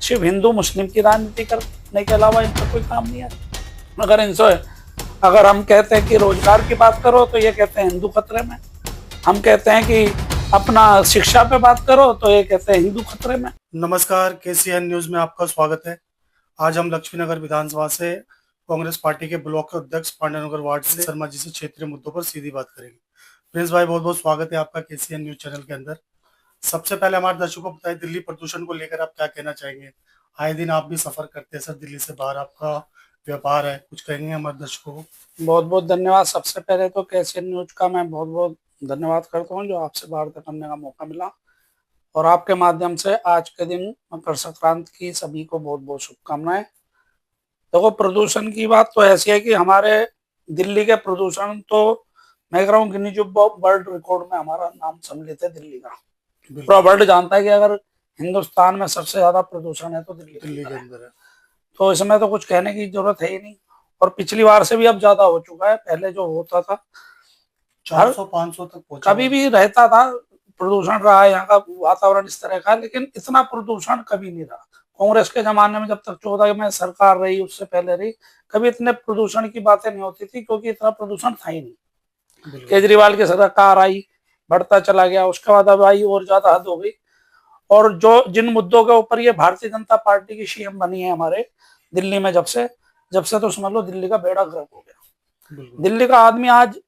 सिर्फ हिंदू मुस्लिम की राजनीति करने के अलावा इनका कोई काम नहीं है। अगर हम कहते हैं कि रोजगार की बात करो तो ये कहते हैं हिंदू खतरे में। हम कहते हैं कि अपना शिक्षा पे बात करो तो ये कहते हैं हिंदू खतरे में। नमस्कार, केसीएन न्यूज में आपका स्वागत है। आज हम लक्ष्मीनगर विधानसभा से कांग्रेस पार्टी के ब्लॉक अध्यक्ष पांडेनगर वार्ड से शर्मा जी से क्षेत्रीय मुद्दों पर सीधी बात करेंगे। प्रिंस भाई, बहुत बहुत स्वागत है आपका केसीएन न्यूज चैनल के अंदर। सबसे पहले हमारे दर्शकों को बताइए, दिल्ली प्रदूषण को लेकर आप क्या कहना चाहेंगे? आए दिन आप भी सफर करते हैं सर, दिल्ली से बाहर आपका व्यापार है, कुछ कहेंगे हमारे दर्शकों को? बहुत बहुत धन्यवाद। सबसे पहले तो केसीएन न्यूज का मैं बहुत बहुत धन्यवाद करता हूँ जो आपसे वार्ता करने का मौका मिला, और आपके माध्यम से आज के दिन मकर संक्रांति की सभी को बहुत बहुत शुभकामनाएं। देखो, प्रदूषण की बात तो ऐसी है कि हमारे दिल्ली के प्रदूषण तो मैं कह रहा हूँ गिनीज बुक वर्ल्ड रिकॉर्ड में हमारा नाम सम्मिलित है दिल्ली का। पूरा वर्ल्ड जानता है कि अगर हिंदुस्तान में सबसे ज्यादा प्रदूषण है तो दिल्ली के अंदर है। तो इसमें तो कुछ कहने की जरूरत है ही नहीं, और पिछली बार से भी अब ज्यादा हो चुका है। पहले जो होता था 400-500 तक पहुंचा, कभी भी रहता था, प्रदूषण रहा है यहाँ का वातावरण इस तरह का, लेकिन इतना प्रदूषण कभी नहीं रहा। कांग्रेस के जमाने में जब तक 14 में सरकार रही, उससे पहले रही, कभी इतने प्रदूषण की बातें नहीं होती थी, क्योंकि इतना प्रदूषण था ही नहीं। केजरीवाल की सरकार आई, बढ़ता चला गया, उसके बाद अब आई और ज्यादा हद हो गई। और जो जिन मुद्दों के ऊपर ये भारतीय जनता पार्टी की सीएम बनी है हमारे दिल्ली में, जब से तो समझ लो दिल्ली का बेड़ा गर्क हो गया। दिल्ली का आदमी आज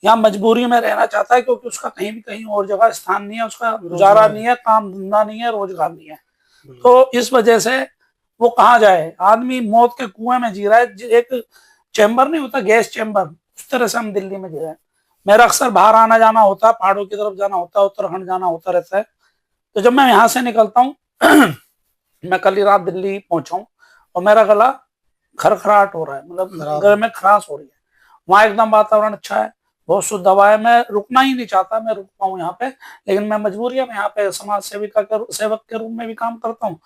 यहाँ मजबूरी में रहना चाहता है, क्योंकि उसका कहीं भी कहीं और जगह स्थान नहीं है, उसका गुजारा नहीं है, काम धंधा नहीं है, रोजगार नहीं है। तो इस वजह से वो कहाँ जाए? आदमी मौत के कुएं में जी रहा है। एक चैम्बर नहीं होता, गैस चैम्बर, उस तरह से हम दिल्ली में जी रहे हैं। मेरा अक्सर बाहर आना जाना होता है, पहाड़ों की तरफ जाना होता है, उत्तराखंड जाना होता रहता है। तो जब मैं यहाँ से निकलता हूँ मैं कल ही रात दिल्ली पहुंचा हूँ और मेरा गला खरखराहट हो रहा है, मतलब गले में खराश हो रही है। वहाँ एकदम वातावरण अच्छा है, बहुत शुद्ध हवा है। मैं रुकना ही नहीं चाहता, मैं रुक पाऊँ यहाँ पे, लेकिन मैं मजबूरी है। मैं यहाँ पे समाज सेवक के रूप में भी काम करता हूँ,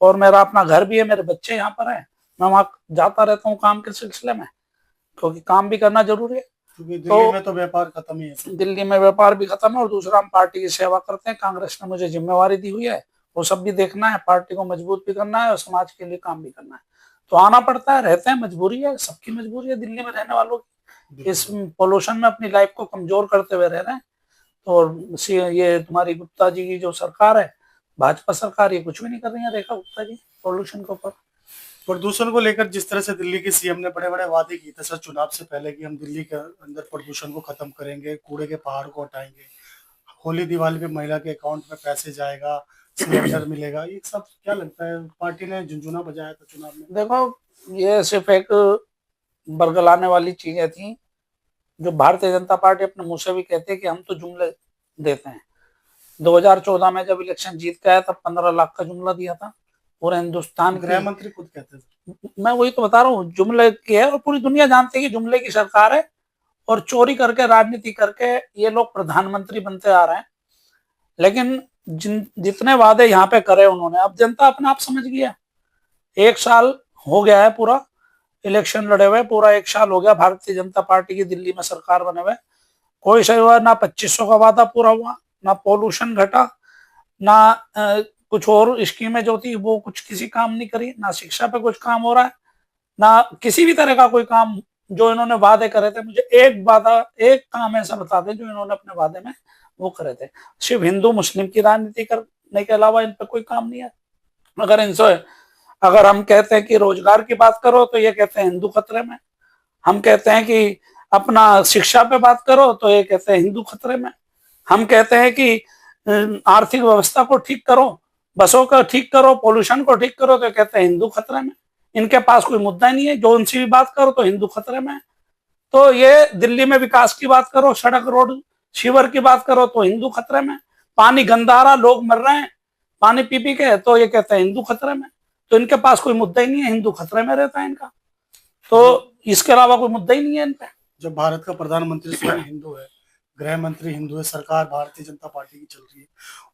और मेरा अपना घर भी है, मेरे बच्चे यहाँ पर है। मैं वहाँ जाता रहता हूँ काम के सिलसिले में, क्योंकि काम भी करना जरूरी है। दिल्ली में तो व्यापार खत्म ही है। दिल्ली में व्यापार भी खत्म है, और दूसरा हम पार्टी की सेवा करते हैं। कांग्रेस ने मुझे जिम्मेवारी दी हुई है, वो सब भी देखना है, पार्टी को मजबूत भी करना है और समाज के लिए काम भी करना है। तो आना पड़ता है, रहते हैं, मजबूरी है, सबकी मजबूरी है दिल्ली में रहने वालों की। इस पोल्यूशन में अपनी लाइफ को कमजोर करते हुए रह रहे हैं। तो ये तुम्हारी गुप्ता जी की जो सरकार है, भाजपा सरकार, ये कुछ भी नहीं कर रही है रेखा गुप्ता जी पोल्यूशन के ऊपर। प्रदूषण को लेकर जिस तरह से दिल्ली के सीएम ने बड़े बड़े वादे किए थे सर चुनाव से पहले कि हम दिल्ली के अंदर प्रदूषण को खत्म करेंगे, कूड़े के पहाड़ को हटाएंगे, होली दिवाली पे महिला के अकाउंट में पैसे जाएगा, सिलेंडर मिलेगा, ये सब क्या लगता है पार्टी ने झुनझुना बजाया था चुनाव में? देखो, ये सिर्फ एक बरगलाने वाली चीजें थी, जो भारतीय जनता पार्टी अपने मुंह से भी कहते हैं कि हम तो जुमले देते हैं। 2014 में जब इलेक्शन जीत के आया तब 15 लाख का जुमला दिया था पूरे हिंदुस्तान। गृह मंत्री खुद कहते थे। मैं वही तो बता रहा हूँ, जुमले की है, और पूरी दुनिया जानती है कि जुमले की सरकार है, और चोरी करके, राजनीति करके ये लोग प्रधानमंत्री बनते आ रहे हैं। लेकिन जितने वादे यहाँ पे करे उन्होंने, अब जनता अपने आप समझ गया। 1 साल हो गया है पूरा इलेक्शन लड़े हुए, पूरा 1 साल हो गया भारतीय जनता पार्टी की दिल्ली में सरकार बने हुए। कोई सही हुआ ना, 2500 का वादा पूरा हुआ, ना पोल्यूशन घटा, ना कुछ और स्कीमें जो थी वो कुछ किसी काम नहीं करी, ना शिक्षा पे कुछ काम हो रहा है, ना किसी भी तरह का कोई काम जो इन्होंने वादे करे थे। मुझे एक काम ऐसा बता दें जो इन्होंने अपने वादे में वो करे थे। सिर्फ हिंदू मुस्लिम की राजनीति करने के अलावा इन पे कोई काम नहीं है। अगर हम कहते हैं कि रोजगार की बात करो तो ये कहते हैं हिंदू खतरे में। हम कहते हैं कि अपना शिक्षा पे बात करो तो ये कहते हैं हिंदू खतरे में। हम कहते हैं कि आर्थिक व्यवस्था को ठीक करो, बसों को ठीक करो, पोल्यूशन को ठीक करो, तो कहते हैं हिंदू खतरे में। इनके पास कोई मुद्दा ही नहीं है, जो उनसे भी बात करो तो हिंदू खतरे में। तो ये दिल्ली में विकास की बात करो, सड़क रोड सीवर की बात करो तो हिंदू खतरे में। पानी गंदा आ रहा, लोग मर रहे हैं पानी पी पी के, तो ये कहते हैं हिंदू खतरे में। तो इनके पास कोई मुद्दा ही नहीं है, हिंदू खतरे में रहता है इनका, तो इसके अलावा कोई मुद्दा ही नहीं है इनका। जब भारत का प्रधानमंत्री स्वयं हिंदू है, गृह मंत्री हिंदू है, सरकार भारतीय जनता पार्टी की चल रही है,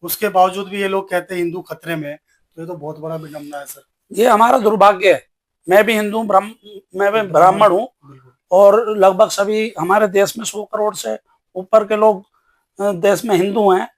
उसके बावजूद भी ये लोग कहते हैं हिंदू खतरे में, तो ये तो बहुत बड़ा विडंबना है सर। ये हमारा दुर्भाग्य है। मैं भी हिंदू, मैं भी ब्राह्मण हूँ, और लगभग सभी हमारे देश में 100 करोड़ से ऊपर के लोग देश में हिंदू हैं,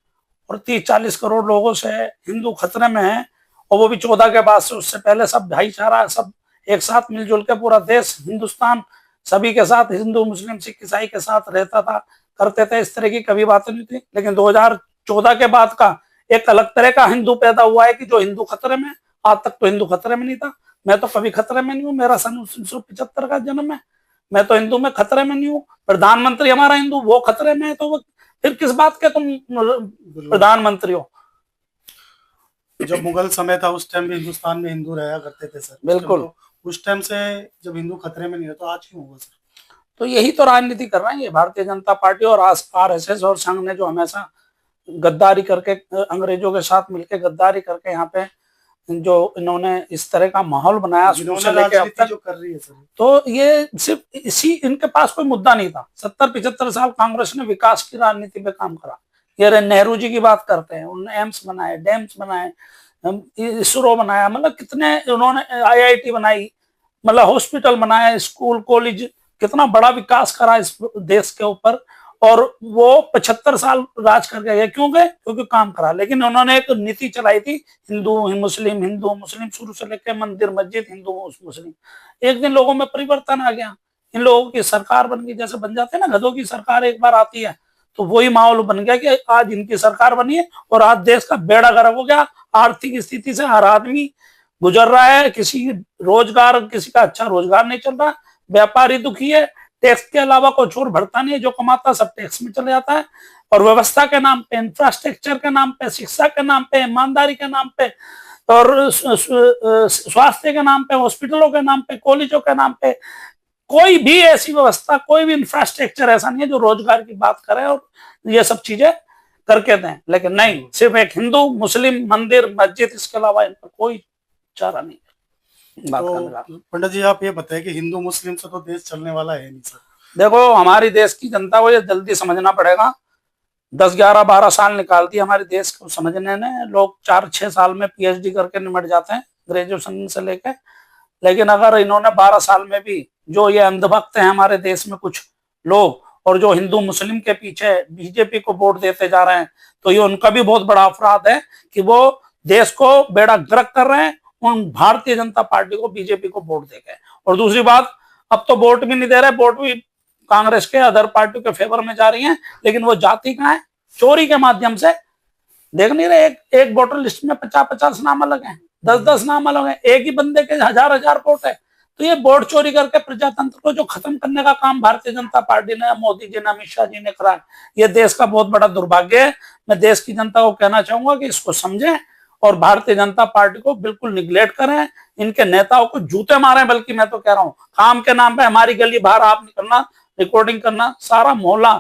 और 30-40 करोड़ लोगों से हिंदू खतरे में है। और वो भी 14 के बाद से। उससे पहले सब भाईचारा, सब एक साथ मिलजुल के पूरा देश हिंदुस्तान सभी के साथ, हिंदू मुस्लिम सिख ईसाई के साथ रहता था, करते थे। इस तरह की कभी बातें नहीं थी। लेकिन 2014 के बाद का एक अलग तरह का हिंदू पैदा हुआ है कि जो हिंदू खतरे में। आज तक तो हिंदू खतरे में नहीं था। मैं तो कभी खतरे में नहीं हूँ, मेरा सन 1975 का जन्म है, मैं तो हिंदू में खतरे में नहीं हूँ। प्रधानमंत्री हमारा हिंदू, वो खतरे में है, तो वो फिर किस बात के तुम प्रधानमंत्री हो। जब मुगल समय था उस टाइम भी हिंदुस्तान में हिंदू रहा करते थे सर। बिल्कुल। उस टाइम से जब हिंदू खतरे में नहीं रहा तो आज क्यों होगा सर? तो यही तो राजनीति कर रहे हैं ये भारतीय जनता पार्टी और आरएसएस और संघ ने, जो हमेशा गद्दारी करके, अंग्रेजों के साथ मिलकर गद्दारी करके यहाँ पे जो इन्होंने इस तरह का माहौल बनाया शुरू से लेके अब तक, जो कर रही है सर, तो ये सिर्फ इसी, इनके पास कोई मुद्दा नहीं था। 70-75 साल कांग्रेस ने विकास की राजनीति पे काम करा। ये नेहरू जी की बात करते हैं, उन्होंने एम्स बनाए, डैम्स बनाए, इसरो बनाया, मतलब कितने उन्होंने, आईआईटी बनाई, मतलब हॉस्पिटल बनाया, स्कूल कॉलेज, कितना बड़ा विकास करा इस देश के ऊपर। और वो 75 साल राज करके गए, क्यों गए? क्योंकि काम करा। लेकिन उन्होंने एक नीति चलाई थी, हिंदू मुस्लिम, शुरू से लेकर मंदिर मस्जिद, हिंदू मुस्लिम। एक दिन लोगों में परिवर्तन आ गया, इन लोगों की सरकार बन गई। जैसे बन जाते हैं ना गधों की सरकार, एक बार आती है, तो वही माहौल बन गया कि आज इनकी सरकार बनी है और आज देश का बेड़ा गर्क हो गया। आर्थिक स्थिति से हर आदमी गुजर रहा है, किसी रोजगार, किसी का अच्छा रोजगार नहीं चल रहा, व्यापारी दुखी है, टैक्स के अलावा कुछ और भरता नहीं है, जो कमाता सब टैक्स में चले जाता है। और व्यवस्था के नाम पे, इंफ्रास्ट्रक्चर के नाम पे, शिक्षा के नाम पे, ईमानदारी के नाम पे, और स्वास्थ्य के नाम पे, हॉस्पिटलों के नाम पे, कॉलेजों के नाम पे, कोई भी ऐसी व्यवस्था, कोई भी इंफ्रास्ट्रक्चर ऐसा नहीं है जो रोजगार की बात करे और ये सब चीजें करके दें। लेकिन नहीं, सिर्फ एक हिंदू मुस्लिम मंदिर मस्जिद, इसके अलावा इन पर कोई चारा नहीं। तो पंडित जी आप ये बताएं कि हिंदू मुस्लिम से तो देश चलने वाला है नहीं सर। देखो, हमारी देश की जनता को ये जल्दी समझना पड़ेगा। 10, 11, 12 साल निकाल दी हमारे देश को समझने ने। लोग 4-6 साल में पीएचडी करके निमट जाते हैं, ग्रेजुएशन से लेकर। लेकिन अगर इन्होंने 12 साल में भी, जो ये अंधभक्त हैं हमारे देश में कुछ लोग, और जो हिंदू मुस्लिम के पीछे बीजेपी को वोट देते जा रहे हैं, तो ये उनका भी बहुत बड़ा अपराध है कि वो देश को बेड़ा गर्क कर रहे हैं, उन भारतीय जनता पार्टी को, बीजेपी को वोट देके। और दूसरी बात, अब तो वोट भी नहीं दे रहे, वोट भी कांग्रेस के, अदर पार्टियों के फेवर में जा रही हैं। लेकिन वो जाती कहाँ है? चोरी के माध्यम से। देख नहीं रहे, एक वोटर लिस्ट में 50-50 नाम अलग हैं, 10-10 नाम अलग हैं, एक ही बंदे के 1000-1000 वोट है। तो ये वोट चोरी करके प्रजातंत्र को जो खत्म करने का काम भारतीय जनता पार्टी ने, मोदी जी ने, अमित शाह जी ने करा है, ये देश का बहुत बड़ा दुर्भाग्य है। मैं देश की जनता को कहना चाहूंगा कि इसको समझें और भारतीय जनता पार्टी को बिल्कुल निगलेक्ट करें, इनके नेताओं को जूते मारें। बल्कि मैं तो कह रहा हूँ, काम के नाम पे हमारी गली बाहर आप निकलना, रिकॉर्डिंग करना, सारा मोहल्ला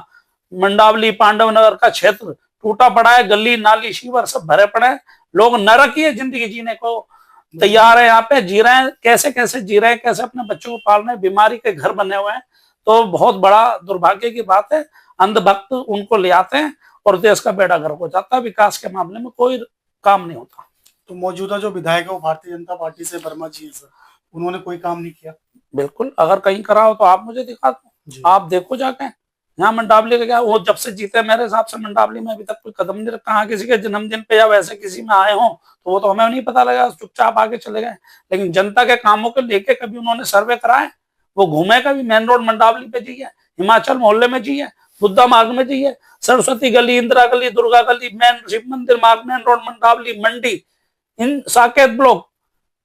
मंडावली पांडव नगर का क्षेत्र टूटा पड़ा है, गली नाली शीवर सब भरे पड़े हैं। लोग नरक ही जिंदगी जीने को तैयार है, यहाँ पे जी रहे हैं, कैसे कैसे जी रहे हैं, कैसे अपने बच्चों को पाल रहे हैं, बीमारी के घर बने हुए हैं। तो बहुत बड़ा दुर्भाग्य की बात है। अंधभक्त उनको ले आते हैं और देश का बेड़ा गर्क हो जाता है, विकास के मामले में कोई काम नहीं होता। तो मौजूदा जो विधायक है वो भारतीय जनता पार्टी से, वर्मा जी है सर, उन्होंने कोई काम नहीं किया? बिल्कुल, अगर कहीं करा हो तो आप मुझे दिखा दो, आप देखो जाके। यहाँ मंडावली का क्या, वो जब से जीते मेरे हिसाब से मंडावली में अभी तक कोई कदम नहीं रखा। किसी के जन्मदिन पे या वैसे किसी में आए हो तो वो तो हमें नहीं पता लगा, चुपचाप आगे चले गए। लेकिन जनता के कामों को लेके कभी उन्होंने सर्वे कराए? वो घूमे कभी? मेन रोड मंडावली पे जी है, हिमाचल मोहल्ले में जी है, बुद्धा मार्ग में जी है, सरस्वती गली, इंदिरा गली, दुर्गा गली, मेन शिव मंदिर मार्ग, मेन रोड मंडावली, मंडी, इन साकेत ब्लॉक,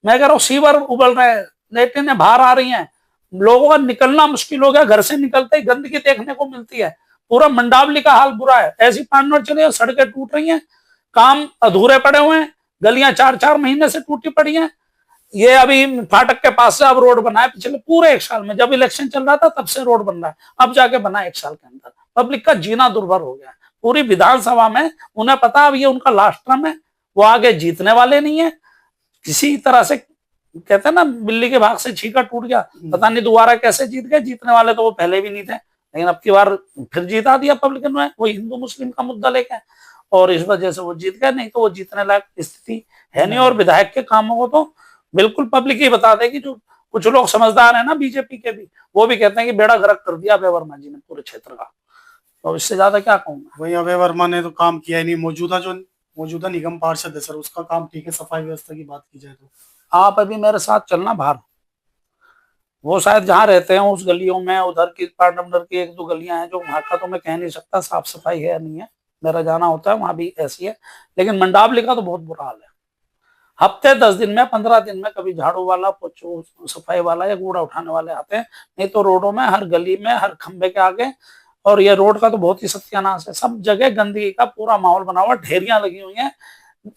मैं कह रहा हूँ सीवर उबल रहे हैं, लेटरिन बाहर आ रही हैं, लोगों का निकलना मुश्किल हो गया, घर से निकलते ही गंदगी देखने को मिलती है। पूरा मंडावली का हाल बुरा है। ऐसी पार्टनर चले, सड़कें टूट रही हैं, काम अधूरे पड़े हुए हैं, गलियां 4-4 महीने से टूटी पड़ी हैं। ये अभी फाटक के पास से अब रोड बना है, पिछले पूरे 1 साल में, जब इलेक्शन चल रहा था तब से रोड बन रहा है, अब जाके बना 1 साल के अंदर। पब्लिक का जीना दुर्भर हो गया है। पूरी विधानसभा में उन्हें पता अब ये उनका लास्ट टर्म है, वो आगे जीतने वाले नहीं है। किसी तरह से कहते हैं ना, बिल्ली के भाग से छीका टूट गया, पता नहीं दोबारा कैसे जीत गए। जीतने वाले तो वो पहले भी नहीं थे, लेकिन अब की बार फिर जीता दिया पब्लिक ने, वो हिंदू मुस्लिम का मुद्दा लेके, और इस वजह से वो जीत गए। नहीं तो वो जीतने लायक स्थिति है नहीं। और विधायक के कामों को तो बिल्कुल पब्लिक ही बता देगी। जो कुछ लोग समझदार है ना बीजेपी के भी, वो भी कहते हैं कि बेड़ा गर्क कर दिया अभय वर्मा जी ने पूरे क्षेत्र का। तो इससे ज्यादा क्या कहूंगा। वही अभय वर्मा ने तो काम किया ही नहीं। मौजूदा जो मौजूदा निगम पार्षद है सर, उसका काम ठीक है? सफाई व्यवस्था की बात की जाए तो आप अभी मेरे साथ चलना बाहर, वो शायद जहाँ रहते हैं उस गलियों में, उधर की 5 नंबर की 1-2 गलियां हैं जो वहां का तो मैं कह नहीं सकता साफ सफाई है या नहीं है, मेरा जाना होता है वहां भी ऐसी है। लेकिन मंडावली का तो बहुत बुरा हाल है। हफ्ते 10 दिन में 15 दिन में कभी झाड़ू वाला, पोछो सफाई वाला या कूड़ा उठाने वाले आते हैं, नहीं तो रोडों में हर गली में हर खंबे के आगे। और ये रोड का तो बहुत ही सत्यानाश है, सब जगह गंदगी का पूरा माहौल बना हुआ, ढेरियां लगी हुई हैं।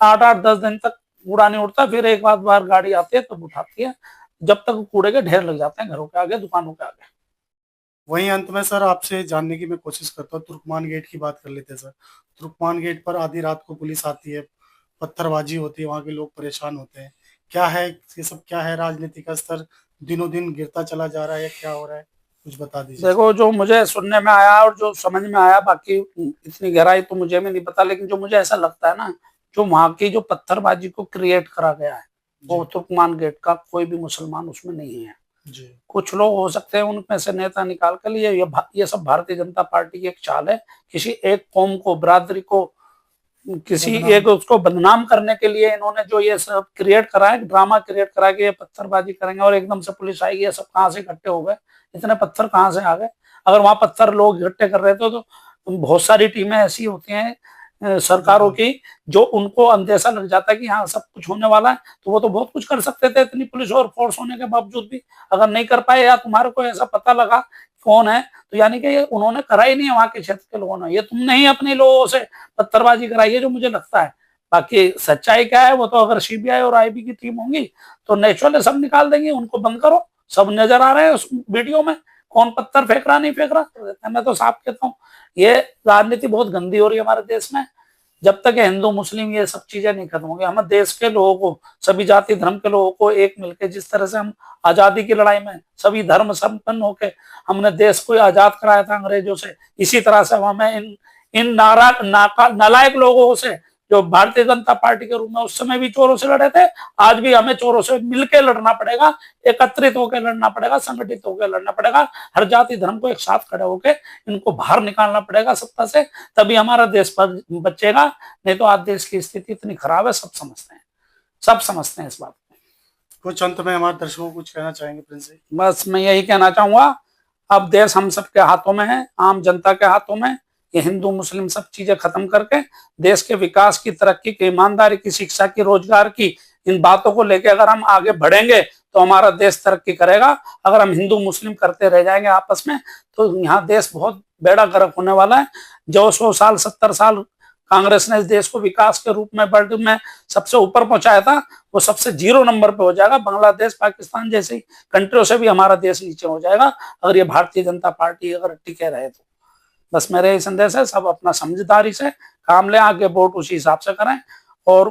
8-8 10 दिन तक कूड़ा नहीं उठता, फिर एक बार गाड़ी आती है तब उठाती है, जब तक कूड़े के ढेर लग जाते हैं घरों के आगे, दुकानों के आगे। वहीं अंत में सर आपसे जानने की मैं कोशिश करता हूँ, तुर्कमान गेट की बात कर लेते हैं सर। तुर्कमान गेट पर आधी रात को पुलिस आती है, पत्थरबाजी होती है, वहां के लोग परेशान होते हैं। क्या है ये सब? क्या है? राजनीति का स्तर दिनों दिन गिरता चला जा रहा है, क्या हो रहा है? कुछ बता दीजिए सर। देखो, जो मुझे सुनने में आया और जो समझ में आया, बाकी इतनी गहराई तो मुझे भी नहीं पता, लेकिन जो मुझे ऐसा लगता है ना, जो वहां की जो पत्थरबाजी को क्रिएट करा गया है, वो जी तुर्कमान गेट का कोई भी मुसलमान उसमें नहीं है। जी कुछ लोग हो सकते हैं उनमें से नेता निकाल कर लिए, ये सब भारतीय जनता पार्टी की एक चाल है, किसी एक कौम को, बरादरी को, किसी बदनाम। एक उसको बदनाम करने के लिए इन्होंने जो ये सब क्रिएट करा है, ड्रामा क्रिएट करा कि ये पत्थरबाजी करेंगे और एकदम से पुलिस आएगी। ये सब कहाँ से इकट्ठे हो गए, इतने पत्थर कहाँ से आ गए? अगर वहां पत्थर लोग इकट्ठे कर रहे थे तो बहुत सारी टीमें ऐसी होती हैं सरकारों बिल्कुल की, जो उनको अंदेशा लग जाता है कि हाँ सब कुछ होने वाला है, तो वो तो बहुत कुछ कर सकते थे इतनी पुलिस और फोर्स होने के बावजूद भी। अगर नहीं कर पाए या तुम्हारे को ऐसा पता लगा कौन है, तो यानी कि ये उन्होंने करा ही नहीं है वहां के क्षेत्र के लोगों ने, ये तुमने ही अपने लोगों से पत्थरबाजी कराई है, जो मुझे लगता है। बाकी सच्चाई क्या है वो तो, अगर सीबीआई और आईबी की टीम होंगी तो नेचुरल सब निकाल देंगे, उनको बंद करो, सब नजर आ रहे हैं उस वीडियो में, कौन पत्थर फेंक रहा नहीं फेंक रहा। मैं तो साफ कहता हूँ, ये राजनीति बहुत गंदी हो रही है हमारे देश में। जब तक हिंदू मुस्लिम ये सब चीजें नहीं खत्म होंगी, हम देश के लोगों को, सभी जाति धर्म के लोगों को एक मिलकर, जिस तरह से हम आजादी की लड़ाई में सभी धर्म संपन्न होकर हमने देश को आजाद कराया था अंग्रेजों से, इसी तरह से हमें इन नालायक लोगों से, जो भारतीय जनता पार्टी के रूप में उस समय भी चोरों से लड़े थे, आज भी हमें चोरों से मिलकर लड़ना पड़ेगा, एकत्रित होकर लड़ना पड़ेगा, संगठित होकर लड़ना पड़ेगा। हर जाति धर्म को एक साथ खड़े होकर इनको बाहर निकालना पड़ेगा सत्ता से, तभी हमारा देश पर बचेगा। नहीं तो आज देश की स्थिति इतनी खराब है, सब समझते हैं, सब समझते हैं इस बात को। कुछ अंत में हमारे दर्शकों को कुछ कहना चाहेंगे प्रिंस जी? बस मैं यही कहना चाहूंगा, अब देश हम सबके हाथों में है, आम जनता के हाथों में। ये हिंदू मुस्लिम सब चीजें खत्म करके देश के विकास की, तरक्की की, ईमानदारी की, शिक्षा की, रोजगार की, इन बातों को लेकर अगर हम आगे बढ़ेंगे तो हमारा देश तरक्की करेगा। अगर हम हिंदू मुस्लिम करते रह जाएंगे आपस में, तो यहाँ देश बहुत बेड़ा गर्क होने वाला है। जो 100 साल 70 साल कांग्रेस ने इस देश को विकास के रूप में वर्ल्ड में सबसे ऊपर पहुंचाया था, वो सबसे 0 नंबर पे हो जाएगा। बांग्लादेश पाकिस्तान जैसी कंट्रियों से भी हमारा देश नीचे हो जाएगा, अगर ये भारतीय जनता पार्टी अगर टिके रहे तो। बस मेरा यही संदेश है, सब अपना समझदारी से काम लें, आगे वोट उसी हिसाब से करें, और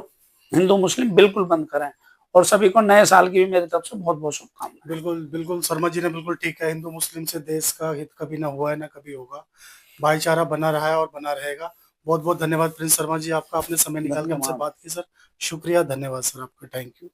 हिंदू मुस्लिम बिल्कुल बंद करें। और सभी को नए साल की भी मेरी तरफ से बहुत बहुत शुभकामनाएं। बिल्कुल बिल्कुल, शर्मा जी ने बिल्कुल ठीक है। हिंदू मुस्लिम से देश का हित कभी ना हुआ है, ना कभी होगा। भाईचारा बना रहा है और बना रहेगा। बहुत बहुत धन्यवाद प्रिंस शर्मा जी, आपका, आपने समय निकाल के हमसे धन्यवाद। बात की सर। शुक्रिया, धन्यवाद सर आपका, थैंक यू।